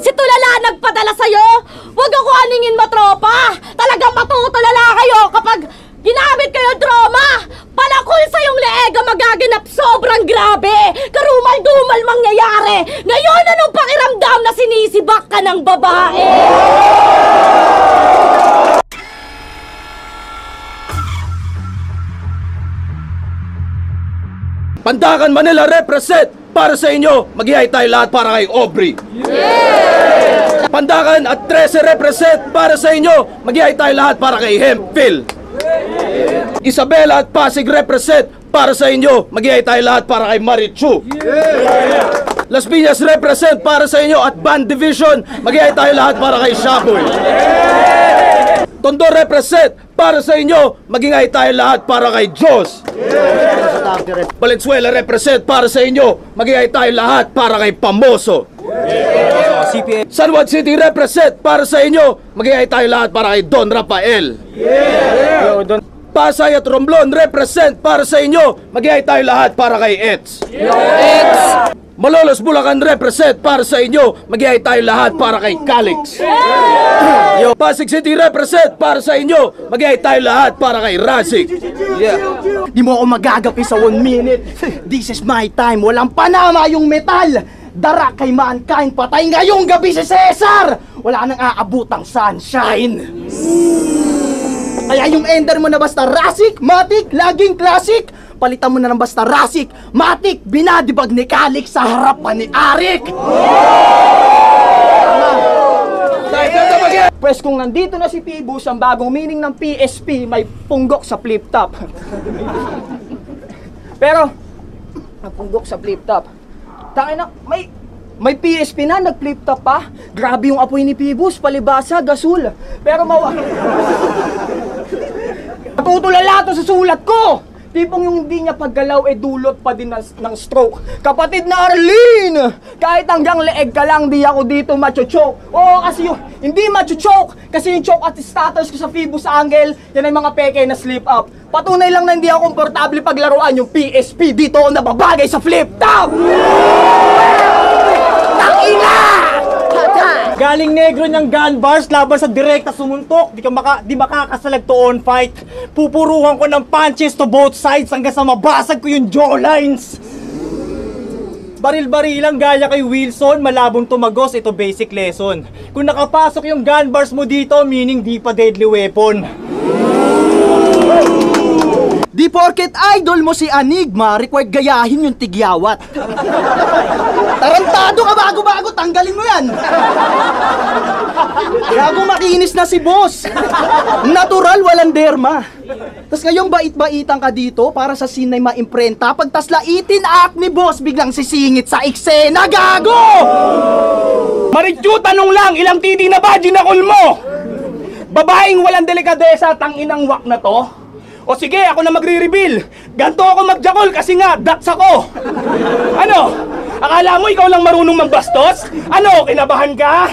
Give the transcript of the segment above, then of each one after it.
Si Tulala nagpadala sa'yo? Huwag ako aningin mo, tropa! Talagang matutulala kayo kapag ginamit kayo drama! Palakol sa yung leega magaganap sobrang grabe! Karumal-dumal mangyayari! Ngayon anong pakiramdam na sinisibak ka ng babae? Pandakan Manila represent! Para sa inyo, mag-ihay tayo lahat para kay Aubrey. Yeah! Pandakan at 13 represent para sa inyo, mag-ihay tayo lahat para kay Hemphill. Yeah! Isabela at Pasig represent para sa inyo, mag-ihay tayo lahat para kay Marichu. Yeah! Las Piñas represent para sa inyo at Band Division, mag-ihay tayo lahat para kay Shaboy. Yeah! Tondo represent para sa inyo, mag-ihay tayo lahat para kay Diyos. Yeah! Valenzuela represent para sa inyo, mag-ihay tayo lahat para kay Pamoso. Yeah! San Juan City represent para sa inyo, mag-ihay tayo lahat para kay Don Rafael. Yeah! Pasay at Romblon represent para sa inyo, mag-ihay tayo lahat para kay Eds. Yeah! Malolos Bulacan represent para sa inyo, mag-ihay tayo lahat para kay Calix. Yeah! Pasig City represent para sa inyo, mag-ihay tayo lahat para kay Rasik. Yeah. Di mo ako magagapi sa 1 minute. This is my time. Walang panama yung metal. Dara kay mankind. Patay ngayong gabi si Cesar. Wala nang aabutang sunshine. Kaya yung ender mo na basta Rasik, Matik, laging classic. Palitan mo na ng basta Rasik, Matik, binadibag ni Calix sa harapan ni Arik. Pwes kung nandito na si Pibus, ang bagong meaning ng PSP, may punggok sa flip-top. Pero, may punggok sa flip-top. Tangina, may PSP na, nag-flip-top pa. Grabe yung apoy ni Pibus, palibasa, gasul. Pero natutulala to sa sulat ko! Tipong yung hindi niya paggalaw dulot pa din ng stroke. Kapatid na Arlene! Kahit hanggang leeg ka lang, di ako dito macho-choke. Oo, kasi yung hindi macho-choke. Kasi yung choke at status ko sa Phoebus Angel, yan ay mga peke na slip up. Patunay lang na hindi ako komportable paglaruan yung PSP. Dito ako nababagay sa flip-top! Tangina! Galing negro niyang gun bars laban sa direkta sumuntok. Di makakasalag to on fight. Pupuruhan ko ng punches to both sides hanggang sa mabasag ko yung jawlines. Baril-barilang gaya kay Wilson, malabong tumagos, ito basic lesson. Kung nakapasok yung gun bars mo dito, meaning di pa deadly weapon. Di porket idol mo si Enigma, required gayahin yung tigyawat. Tarantado ka bago-bago, tanggalin mo yan. Gago makinis na si boss. Natural, walang derma. Tapos ngayong bait-baitan ka dito para sa scene na ma-imprenta. Pag taslaitin act ni boss, biglang sisingit sa eksena, gago! Marichu, tanong lang, ilang titi na ba ginakol mo? Babaeng walang delikadesa, tanginang wak na to? O sige, ako na magre-reveal. Ganto ako magjakol kasi nga, dats ako. Ano? Akala mo ikaw lang marunong magbastos? Ano, kinabahan ka?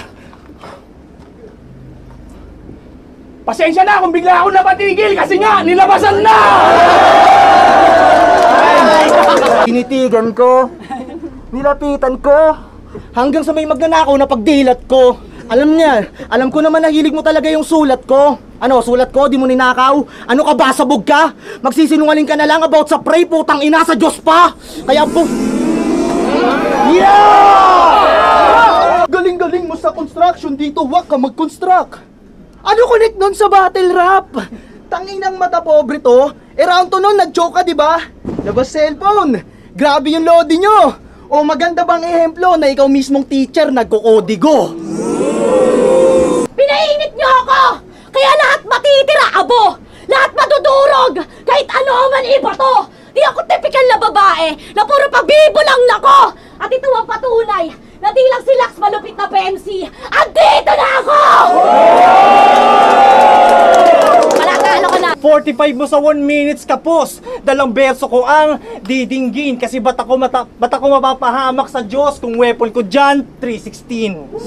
Pasensya na kung bigla ako napatigil kasi nga, nilabasan na! Tinitigan ko, nilapitan ko, hanggang sa may magnanakaw na pagdilat ko. Alam ko naman na hilig mo talaga yung sulat ko. Ano, sulat ko, di mo ninakaw? Ano ka ba, sabog ka? Magsisinungaling ka na lang about sa pray, putang ina, sa Diyos pa! Kaya po... Yeah! Galing-galing mo sa construction dito, wag ka mag-construct. Ano connect nun sa battle rap? Tanginang mata pobre to. Round to nun, nag-choke ka, di ba? Labas cellphone. Grabe yung loading nyo. O maganda bang ehemplo na ikaw mismong teacher nagkukodigo? Pinainit niyo ako! Kaya lahat matitira, abo! Lahat madudurog! Kahit ano man iba to! Di ako typical na babae na puro pabibulang nako! At ito ang patunay na di lang si Lax malupit na PMC. Andito na ako! Malatalo ka na! 45 mo sa 1 minutes kapos. dalang berso ko ang didinggin. Kasi ba't ako mapapahamak sa Diyos kung weapon ko dyan, 316.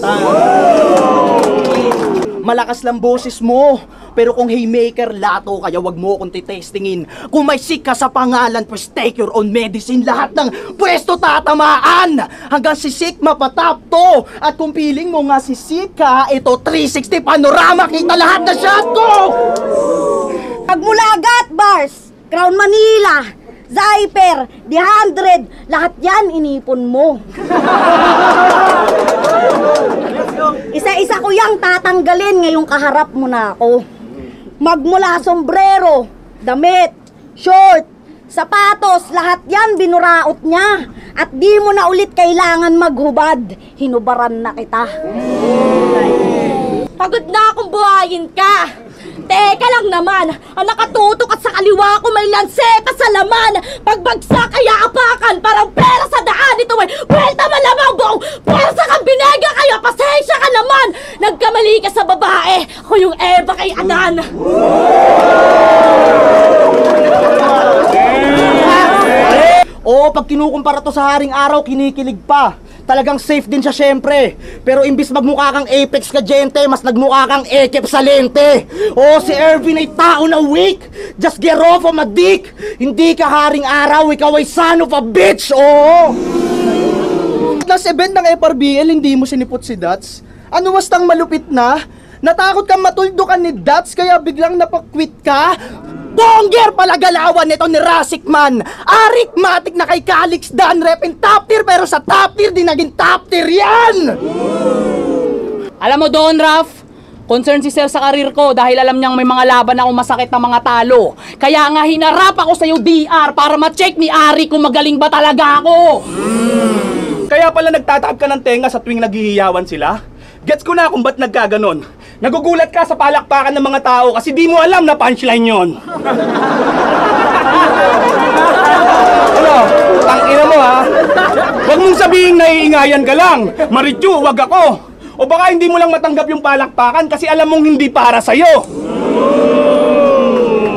Malakas lang boses mo, pero kung haymaker, lato kaya wag mo akong titestingin. Kung may sick ka sa pangalan, pues take your own medicine. Lahat ng pwesto tatamaan, hanggang si sick mapatap to. At kung feeling mo nga si sick ka, ito 360 panorama, kita lahat na shot ko! Pagmulagat, Bars, Crown Manila, Zyper, The 100, lahat yan inipon mo. Isa-isa ko yang tatanggalin ngayong kaharap mo na ako. Magmula sombrero, damit, short, sapatos, lahat yan binuraot niya. At di mo na ulit kailangan maghubad, hinubaran na kita. Pagod na akong buhayin ka. Teka lang naman, ang nakatutok at sa kaliwa ko may lanseta sa laman. Pagbagsak ay aapakan, parang pera sa daan. Ito ay buwelta malamang buong pwersa kang binega kayo. Pasensya ka naman, nagkamali ka sa babae. Ako yung Eva kay Adan. Oo, pag kinukumpara to sa Haring Araw, kinikilig pa. Talagang safe din siya syempre. Pero imbis magmukha kang Apex Kajente, mas nagmukha kang Ekep Salente. Oo, si Ervin ay tao na weak. Just get off of my dick. Hindi ka Haring Araw, ikaw ay son of a bitch. Oo. Last event ng FRBL, hindi mo sinipot si Dats. Ano wastang malupit na? Natakot kang matuldukan ni Dats, kaya biglang napakwit ka? Bonger pala galawan nito ni Rasikman. Arikmatic na kay Calix Dan repin top tier, pero sa top tier di naging top tier yan. Alam mo doon, Raf, concern si Sir sa karir ko dahil alam niyang may mga laban akong masakit na mga talo. Kaya nga hinarap ako sa'yo, DR, para ma-check ni Ari kung magaling ba talaga ako. Kaya pala nagtataab ka ng tenga sa tuwing naghihiyawan sila? Gets ko na kung ba't nagkaganon. Nagugulat ka sa palakpakan ng mga tao kasi di mo alam na punchline yon. Ano? Tangina mo ha? Huwag mong sabihin naiingayan ka lang. Marityu, wag ako. O baka hindi mo lang matanggap yung palakpakan kasi alam mong hindi para sa'yo.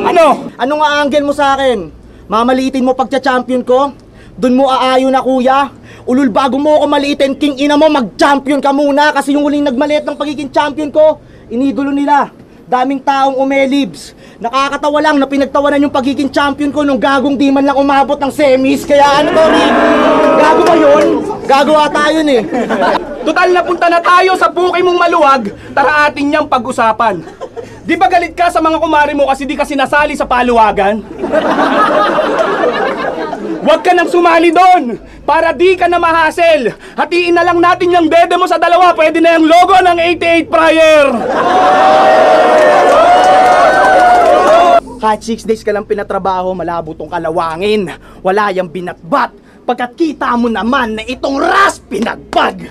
Ano? Ano nga angle mo sa akin? Mamaliitin mo pagcha-champion ko? Doon mo aayon na kuya? Ulul, bago mo ako maliitin, king ina mo, mag-champion ka muna. Kasi yung huling nagmaliit ng pagiging champion ko, inidolo nila. Daming taong umelibs. Nakakatawa lang na pinagtawanan yung pagiging champion ko nung gagong di man lang umabot ng semis. Kaya ano to, Rick? Gago ba yun? Gago ata yun eh. Total napunta na tayo sa buki mong maluwag. Tara atin niyang pag-usapan. Di ba galit ka sa mga kumari mo kasi di ka sinasali sa paluwagan? Huwag ka nang sumali doon para di ka na mahasel. Hatiin na lang natin yung dede mo sa dalawa. Pwede na yung logo ng 88 Prior. Kahit 6 days ka lang pinatrabaho, malabo tong kalawangin. Wala yang binatbat. Pagkat kita mo naman na itong ras pinagbag.